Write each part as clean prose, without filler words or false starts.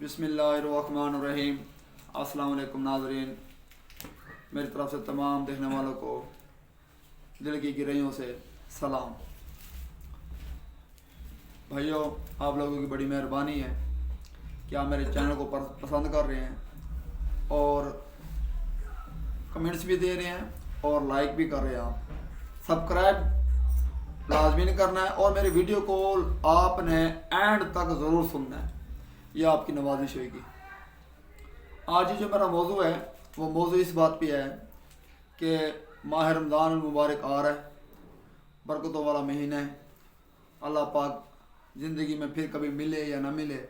बिस्मिल्लाहिर्रहमानिर्रहीम। अस्सलाम वालेकुम नाज़रीन, मेरी तरफ से तमाम देखने वालों को दिल की गहराइयों से सलाम। भाइयों, आप लोगों की बड़ी मेहरबानी है कि आप मेरे चैनल को पसंद कर रहे हैं और कमेंट्स भी दे रहे हैं और लाइक भी कर रहे हैं। आप सब्सक्राइब लाजमी करना है और मेरी वीडियो को आपने एंड तक ज़रूर सुनना है, यह आपकी नवाजिश होगी। आज जो मेरा मौजू है वो मौजू इस बात पे है कि माह रमज़ान मुबारक आ रहा है, बरकतों वाला महीना है। अल्लाह पाक ज़िंदगी में फिर कभी मिले या ना मिले,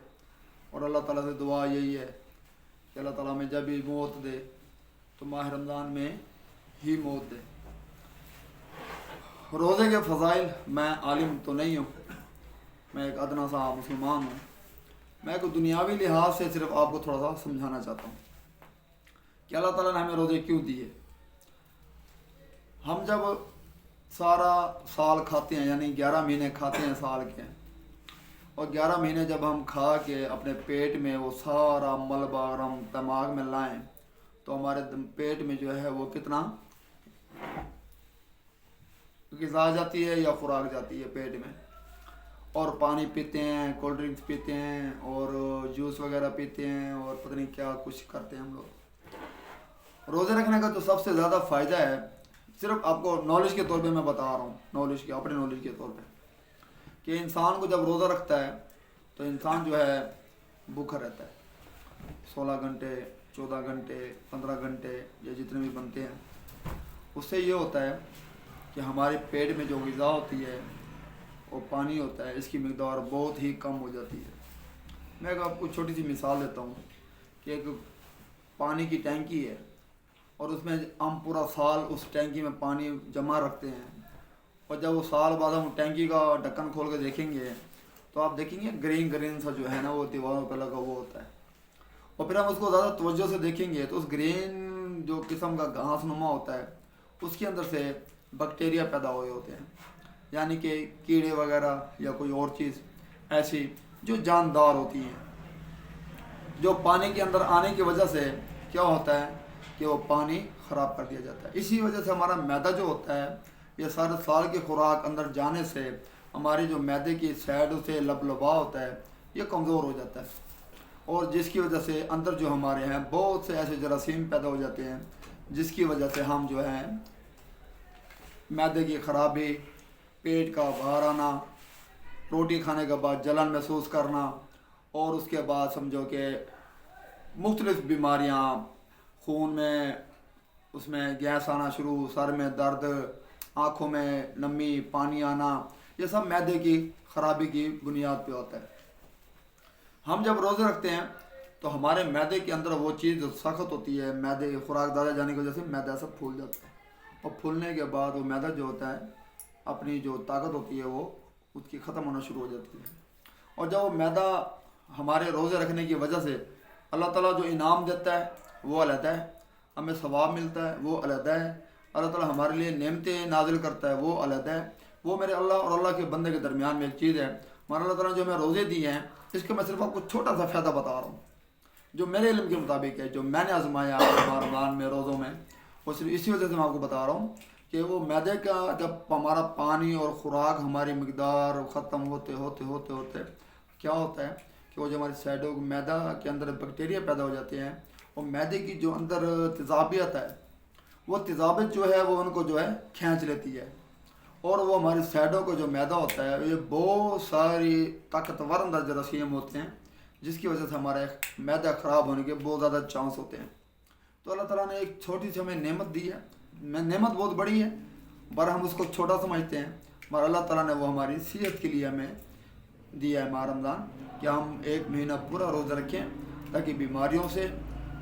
और अल्लाह ताला से दुआ यही है कि अल्लाह ताला में जब भी मौत दे तो माह रमज़ान में ही मौत दे। रोज़े के फ़ज़ाइल, मैं आलिम तो नहीं हूँ, मैं एक अदना सा मुसलमान हूँ। मैं को दुनियावी लिहाज से सिर्फ आपको थोड़ा सा समझाना चाहता हूँ कि अल्लाह ताला ने हमें रोज़े क्यों दिए। हम जब सारा साल खाते हैं, यानी 11 महीने खाते हैं साल के, और 11 महीने जब हम खा के अपने पेट में वो सारा मलबा अगर हम दिमाग में लाएं तो हमारे पेट में जो है वो कितना ग़िज़ा जाती है या खुराक जाती है पेट में। और पानी पीते हैं, कोल्ड ड्रिंक्स पीते हैं और जूस वगैरह पीते हैं और पता नहीं क्या कुछ करते हैं हम लोग। रोज़े रखने का जो सबसे ज़्यादा फ़ायदा है, सिर्फ आपको नॉलेज के तौर पे मैं बता रहा हूँ, नॉलेज के अपने नॉलेज के तौर पे, कि इंसान को जब रोज़ा रखता है तो इंसान जो है भूखा रहता है 16 घंटे, 14 घंटे, 15 घंटे या जितने भी बनते हैं। उससे ये होता है कि हमारे पेट में जो ग़िज़ा होती है और पानी होता है, इसकी मिक़दार बहुत ही कम हो जाती है। मैं आपको छोटी सी मिसाल देता हूँ कि एक पानी की टैंकी है और उसमें हम पूरा साल उस टैंकी में पानी जमा रखते हैं, और जब वो साल बाद हम टैंकी का ढक्कन खोल के देखेंगे तो आप देखेंगे ग्रीन ग्रीन सा जो है ना वो दीवारों पर लगा हुआ होता है। और फिर हम उसको ज़्यादा तवज्जो से देखेंगे तो उस ग्रीन जो किस्म का घास नुमा होता है उसके अंदर से बैक्टीरिया पैदा हुए होते हैं, यानी कि कीड़े वगैरह या कोई और चीज़ ऐसी जो जानदार होती हैं, जो पानी के अंदर आने की वजह से क्या होता है कि वो पानी ख़राब कर दिया जाता है। इसी वजह से हमारा मैदा जो होता है, ये सारे साल की खुराक अंदर जाने से हमारी जो मैदे की साइड से लबलबा होता है ये कमज़ोर हो जाता है, और जिसकी वजह से अंदर जो हमारे हैं बहुत से ऐसे जरासीम पैदा हो जाते हैं, जिसकी वजह से हम जो है मैदे की ख़राबी, पेट का बाहर आना, रोटी खाने के बाद जलन महसूस करना, और उसके बाद समझो कि मुख्तलिफ़ बीमारियाँ, खून में उसमें गैस आना शुरू, सर में दर्द, आँखों में नमी, पानी आना, ये सब मैदे की ख़राबी की बुनियाद पे होता है। हम जब रोज़े रखते हैं तो हमारे मैदे के अंदर वो चीज़ जो सख्त होती है, मैदे की खुराक ज़्यादा जाने की वजह से मैदा सब फूल जाता है, और फूलने के बाद वो मैदा जो होता है अपनी जो ताकत होती है वो उसकी ख़त्म होना शुरू हो जाती है। और जब वो मैदा हमारे रोज़े रखने की वजह से अल्लाह ताला जो इनाम देता है वो अलहदा है, हमें सवाब मिलता है वो अलहदा है, अल्लाह ताला हमारे लिए नेमतें नाजिल करता है वो अलहदा है। वो मेरे अल्लाह और अल्लाह के बंदे के दरमियान में एक चीज़ है, हमारा अल्लाह ताला ने जो मैं रोज़े दिए हैं इसके मैं सिर्फ आपको छोटा सा फ़ायदा बता रहा हूँ जो मेरे इल्म के मुताबिक है, जो मैंने आजमाया रमज़ान में रोज़ों में, वो सिर्फ इसी वजह से मैं आपको बता रहा हूँ कि वो मैदे का जब हमारा पानी और ख़ुराक हमारी मिक़दार ख़त्म होते होते होते होते क्या होता है कि वो जो हमारी साइडों मैदा के अंदर बैक्टीरिया पैदा हो जाते हैं, और मैदे की जो अंदर तेज़ाबियत है वो तेज़ाबियत जो है वो उनको जो है खींच लेती है, और वो हमारी साइडों को जो मैदा होता है ये बहुत सारी ताकतवर अंदर जरासीम होते हैं, जिसकी वजह से हमारा मैदा ख़राब होने के बहुत ज़्यादा चांस होते हैं। तो अल्लाह ताला ने एक छोटी सी हमें नेमत दी है, नेमत बहुत बड़ी है पर हम उसको छोटा समझते हैं, मगर अल्लाह ताला ने वो हमारी सेहत के लिए हमें दिया है माह रमज़ान, कि हम 1 महीना पूरा रोज़ा रखें ताकि बीमारियों से,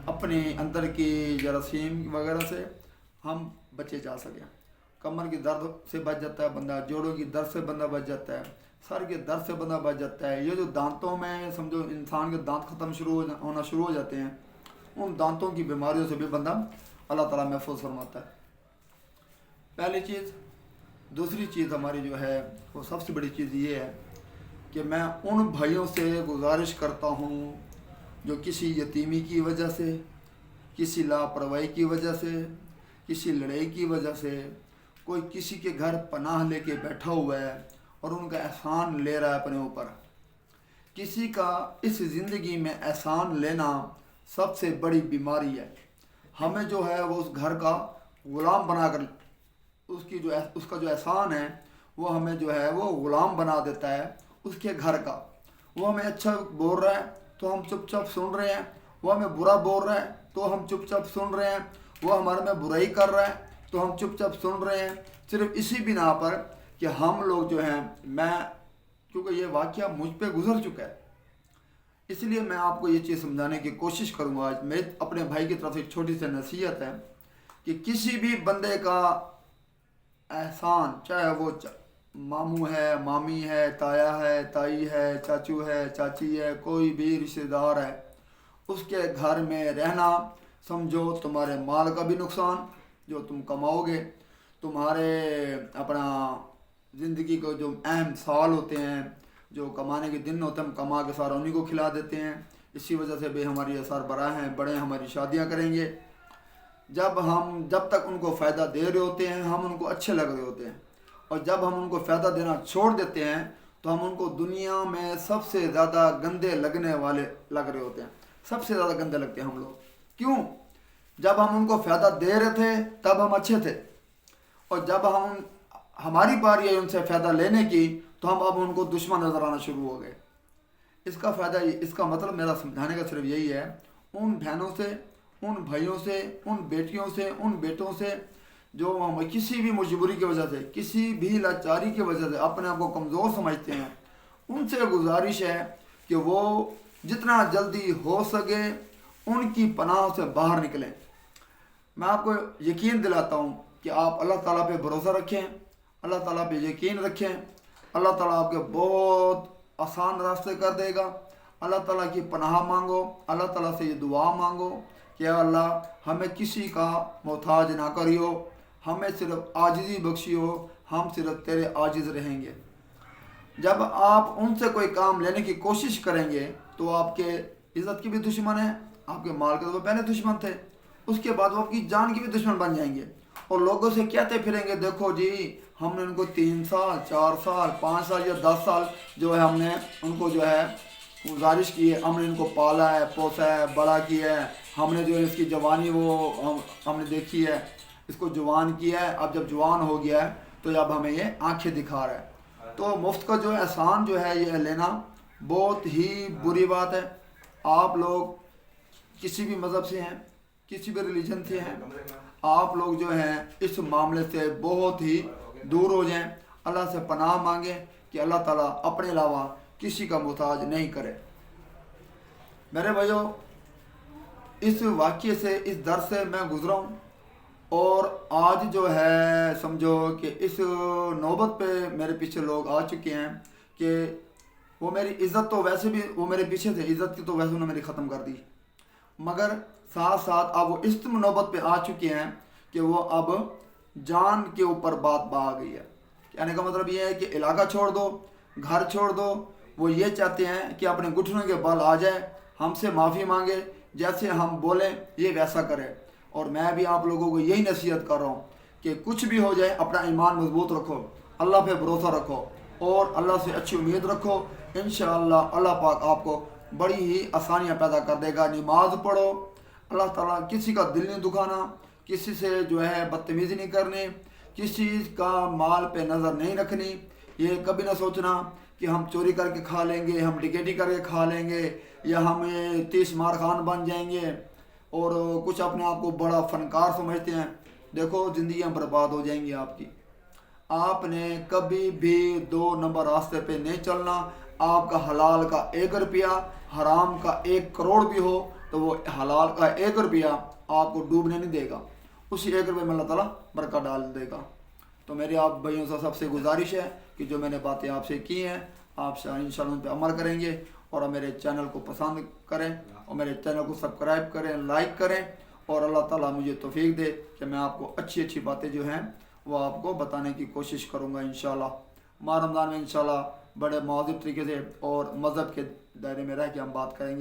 अपने अंदर की जरासीम वगैरह से हम बचे जा सकें। कमर की दर्द से बच जाता है बंदा, जोड़ों की दर्द से बंदा बच जाता है, सर के दर्द से बंदा बच जाता है। ये जो दांतों में समझो इंसान के दांत ख़त्म होना शुरू हो जाते हैं, उन दांतों की बीमारियों से भी बंदा अल्लाह ताला महफूज फरमाता है। पहली चीज़। दूसरी चीज़ हमारी जो है वो सबसे बड़ी चीज़ ये है कि मैं उन भाइयों से गुजारिश करता हूँ जो किसी यतीमी की वजह से, किसी लापरवाही की वजह से, किसी लड़ाई की वजह से कोई किसी के घर पनाह लेके बैठा हुआ है और उनका एहसान ले रहा है अपने ऊपर। किसी का इस ज़िंदगी में एहसान लेना सबसे बड़ी बीमारी है। हमें जो है वो उस घर का ग़ुलाम बनाकर उसका जो एहसान है वो हमें जो है वो ग़ुलाम बना देता है उसके घर का। वो हमें अच्छा बोल रहा है तो हम चुपचाप सुन रहे हैं, वो हमें बुरा बोल रहा है तो हम चुपचाप सुन रहे हैं, वो हमारे में बुराई कर रहा है तो हम चुपचाप सुन रहे हैं, सिर्फ इसी बिना पर कि हम लोग जो हैं, क्योंकि ये वाक़या मुझ पे गुजर चुका है, इसलिए मैं आपको ये चीज़ समझाने की कोशिश करूँगा। आज मेरे अपने भाई की तरफ से एक छोटी सी नसीहत है कि किसी भी बंदे का एहसान, चाहे वो मामू है, मामी है, ताया है, ताई है, चाचू है, चाची है, कोई भी रिश्तेदार है, उसके घर में रहना समझो तुम्हारे माल का भी नुकसान, जो तुम कमाओगे, तुम्हारे अपना ज़िंदगी को जो अहम साल होते हैं, जो कमाने के दिन होते हैं, हम कमा के सारा उन्हीं को खिला देते हैं। इसी वजह से भी हमारी असर बड़ा हैं, बड़े हमारी शादियां करेंगे। जब तक उनको फ़ायदा दे रहे होते हैं हम उनको अच्छे लग रहे होते हैं, और जब हम उनको फ़ायदा देना छोड़ देते हैं तो हम उनको दुनिया में सबसे ज़्यादा गंदे लगने वाले लग रहे होते हैं। सबसे ज़्यादा गंदे लगते हैं हम लोग। क्यों? जब हम उनको फ़ायदा दे रहे थे तब हम अच्छे थे, और जब हमारी बारी है उनसे फ़ायदा लेने की तो हम अब उनको दुश्मन नज़र आना शुरू हो गए। इसका मतलब मेरा समझाने का सिर्फ यही है, उन बहनों से, उन भाइयों से, उन बेटियों से, उन बेटों से जो हम किसी भी मजबूरी की वजह से, किसी भी लाचारी की वजह से अपने आप को कमज़ोर समझते हैं, उनसे गुजारिश है कि वो जितना जल्दी हो सके उनकी पनाह से बाहर निकलें। मैं आपको यकीन दिलाता हूँ कि आप अल्लाह ताला पे भरोसा रखें, अल्लाह ताला पे यकीन रखें, अल्लाह ताला आपके बहुत आसान रास्ते कर देगा। अल्लाह ताला की पनाह मांगो, अल्लाह ताला से ये दुआ मांगो कि अल्लाह हमें किसी का मोहताज ना करियो, हमें सिर्फ आजिज़ी बख्शियो, हम सिर्फ तेरे आजिज़ रहेंगे। जब आप उनसे कोई काम लेने की कोशिश करेंगे तो आपके इज़्ज़त की भी दुश्मन है, आपके माल के तो वो पहले दुश्मन थे, उसके बाद वो आपकी जान की भी दुश्मन बन जाएंगे, और लोगों से कहते फिरेंगे देखो जी हमने उनको 3 साल 4 साल 5 साल या 10 साल जो है हमने उनको जो है गुजारिश की है, हमने इनको पाला है, पोसा है, बड़ा किया है, हमने जो है इसकी जवानी हमने देखी है, इसको जवान किया है, अब जब जवान हो गया है तो अब हमें ये आंखें दिखा रहा है। तो मुफ्त का जो एहसान जो है ये लेना बहुत ही बुरी बात है। आप लोग किसी भी मज़हब से हैं, किसी भी रिलीजन से हैं, आप लोग जो हैं इस मामले से बहुत ही दूर हो जाएं, अल्लाह से पनाह मांगें कि अल्लाह ताला अपने अलावा किसी का मोहताज नहीं करे। मेरे भाइयों, इस वाक़ये से, इस दर से मैं गुज़रा हूँ, और आज जो है समझो कि इस नौबत पे मेरे पीछे लोग आ चुके हैं कि वो मेरी इज़्ज़त तो वैसे भी वो मेरे पीछे थे, इज़्ज़त की तो वैसे उन्होंने मेरी ख़त्म कर दी, मगर साथ साथ अब वो इस नौबत पे आ चुके हैं कि वो अब जान के ऊपर बात आ गई है। कहने का मतलब ये है कि इलाका छोड़ दो, घर छोड़ दो। वो ये चाहते हैं कि अपने घुटनों के बल आ जाए, हमसे माफ़ी मांगे, जैसे हम बोलें ये वैसा करे। और मैं भी आप लोगों को यही नसीहत कर रहा हूँ कि कुछ भी हो जाए अपना ईमान मजबूत रखो, अल्लाह पे भरोसा रखो और अल्लाह से अच्छी उम्मीद रखो। इंशाअल्लाह अल्लाह पाक आपको बड़ी ही आसानियाँ पैदा कर देगा। नमाज पढ़ो, अल्लाह ताला किसी का दिल नहीं दुखाना, किसी से जो है बदतमीज़ी नहीं करनी, किसी का माल पे नज़र नहीं रखनी। ये कभी ना सोचना कि हम चोरी करके खा लेंगे, हम डिकेटी करके खा लेंगे, या हम 30 मार खान बन जाएंगे और कुछ अपने आप को बड़ा फनकार समझते हैं। देखो ज़िंदगियाँ बर्बाद हो जाएंगी आपकी। आपने कभी भी 2 नंबर रास्ते पे नहीं चलना। आपका हलाल का 1 रुपया, हराम का 1 करोड़ भी हो तो वो हलाल का 1 रुपया आपको डूबने नहीं देगा, उसी 1 रुपये में अल्लाह ताला बरकत डाल देगा। तो मेरी आप भाइयों से सबसे गुजारिश है कि जो मैंने बातें आपसे की हैं आप इंशाअल्लाह उन पर अमल करेंगे, और मेरे चैनल को पसंद करें और मेरे चैनल को सब्सक्राइब करें, लाइक करें, और अल्लाह ताला मुझे तौफीक दे कि मैं आपको अच्छी अच्छी बातें जो हैं वो आपको बताने की कोशिश करूँगा इंशाअल्लाह। माह रमज़ान में इंशाअल्लाह बड़े मौजूद तरीके से और मज़हब के दायरे में रह के हम बात करेंगे।